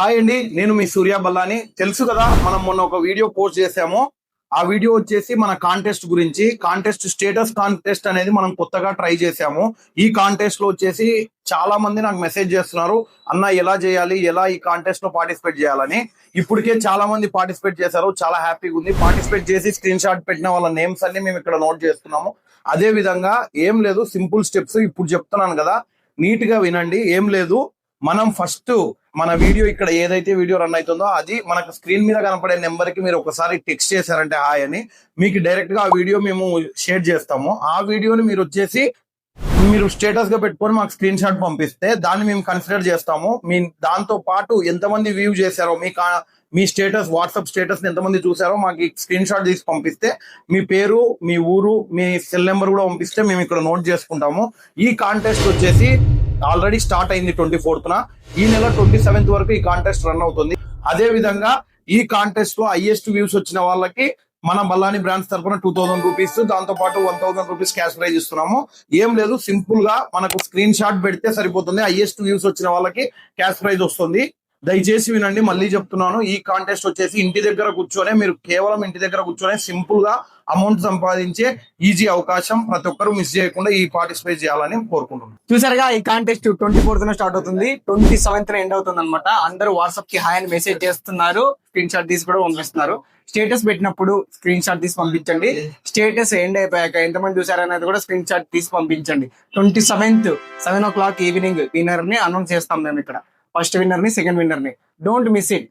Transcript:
Hi అండి, నేను మీ సూర్య బల్లాని. తెలుసు కదా, మనం మొన్న ఒక వీడియో పోస్ట్ చేసాము. ఆ వీడియో వచ్చేసి మన కాంటెస్ట్ గురించి. కాంటెస్ట్ స్టేటస్ కాంటెస్ట్ అనేది మనం కొత్తగా ట్రై చేసాము. ఈ కాంటెస్ట్ లో వచ్చేసి చాలా మంది నాకు మెసేజ్ చేస్తున్నారు, అన్న ఎలా చేయాలి, ఎలా ఈ కాంటెస్ట్ లో పార్టిసిపేట్ చేయాలని. ఇప్పటికే చాలా మంది పార్టిసిపేట్ చేశారు, చాలా హ్యాపీగా ఉంది. పార్టిసిపేట్ చేసి స్క్రీన్ షాట్ పెట్టిన వాళ్ళ నేమ్స్ అన్ని మేము ఇక్కడ నోట్ చేస్తున్నాము. అదే విధంగా ఏం లేదు, సింపుల్ స్టెప్స్ ఇప్పుడు చెప్తున్నాను కదా, నీట్ గా వినండి. ఏం లేదు, మనం ఫస్ట్ మన వీడియో ఇక్కడ ఏదైతే వీడియో రన్ అవుతుందో అది మనకు స్క్రీన్ మీద కనపడే నెంబర్ కి మీరు ఒకసారి టెక్స్ట్ చేశారంటే హాయ్ అని, మీకు డైరెక్ట్ గా ఆ వీడియో మేము షేర్ చేస్తాము. ఆ వీడియోని మీరు వచ్చేసి మీరు స్టేటస్ గా పెట్టుకొని మాకు స్క్రీన్ షాట్ పంపిస్తే దాన్ని మేము కన్సిడర్ చేస్తాము. మీ దాంతో పాటు ఎంతమంది వ్యూ చేశారో, మీ స్టేటస్, వాట్సాప్ స్టేటస్ ఎంతమంది చూసారో మాకు స్క్రీన్ షాట్ తీసి పంపిస్తే మీ పేరు, మీ ఊరు, మీ సెల్ నెంబర్ కూడా పంపిస్తే మేము ఇక్కడ నోట్ చేసుకుంటాము. ఈ కాంటెస్ట్ వచ్చేసి ఆల్రెడీ స్టార్ట్ అయింది 24న. ఈ నెల 27th వరకు ఈ కాంటెస్ట్ రన్ అవుతుంది. అదే విధంగా ఈ కాంటెస్ట్ లో హైయెస్ట్ వ్యూస్ వచ్చిన వాళ్ళకి మన బల్లాని బ్రాంచ్ తరఫున 2000 రూపీస్, దాంతో పాటు 1000 రూపీస్ క్యాష్ ప్రైజ్ ఇస్తున్నాము. ఏం లేదు, సింపుల్ గా మనకు స్క్రీన్ షాట్ పెడితే సరిపోతుంది. హైయెస్ట్ వ్యూస్ వచ్చిన వాళ్ళకి క్యాష్ ప్రైజ్ వస్తుంది. దయచేసి వినండి, మళ్ళీ చెప్తున్నాను. ఈ కాంటెస్ట్ వచ్చేసి ఇంటి దగ్గర కూర్చొనే, మీరు కేవలం ఇంటి దగ్గర కూర్చొనే సింపుల్ గా అమౌంట్ సంపాదించే ఈజీ అవకాశం. ప్రతి ఒక్కరు మిస్ చేయకుండా ఈ పార్టిసిపేట్ చేయాలని కోరుకుంటున్నాను. చూసారుగా, ఈ కాంటెస్ట్ 24th స్టార్ట్ అవుతుంది, 27th ఎండ్ అవుతుంది అనమాట. అందరూ వాట్సాప్ కి హాయ్ అని మెసేజ్ చేస్తున్నారు, స్క్రీన్ షాట్ తీసి కూడా పంపిస్తున్నారు. స్టేటస్ పెట్టినప్పుడు స్క్రీన్ షాట్ తీసి పంపించండి. స్టేటస్ ఎండ్ అయిపోయాక ఎంతమంది చూసారనేది కూడా స్క్రీన్ షాట్ తీసి పంపించండి. 27th 7 o'clock ఈవినింగ్ విన్నర్ ని అనౌన్స్ చేస్తాం మేము ఇక్కడ. ఫస్ట్ విన్నర్ ని, సెకండ్ విన్నర్ ని. Don't miss it.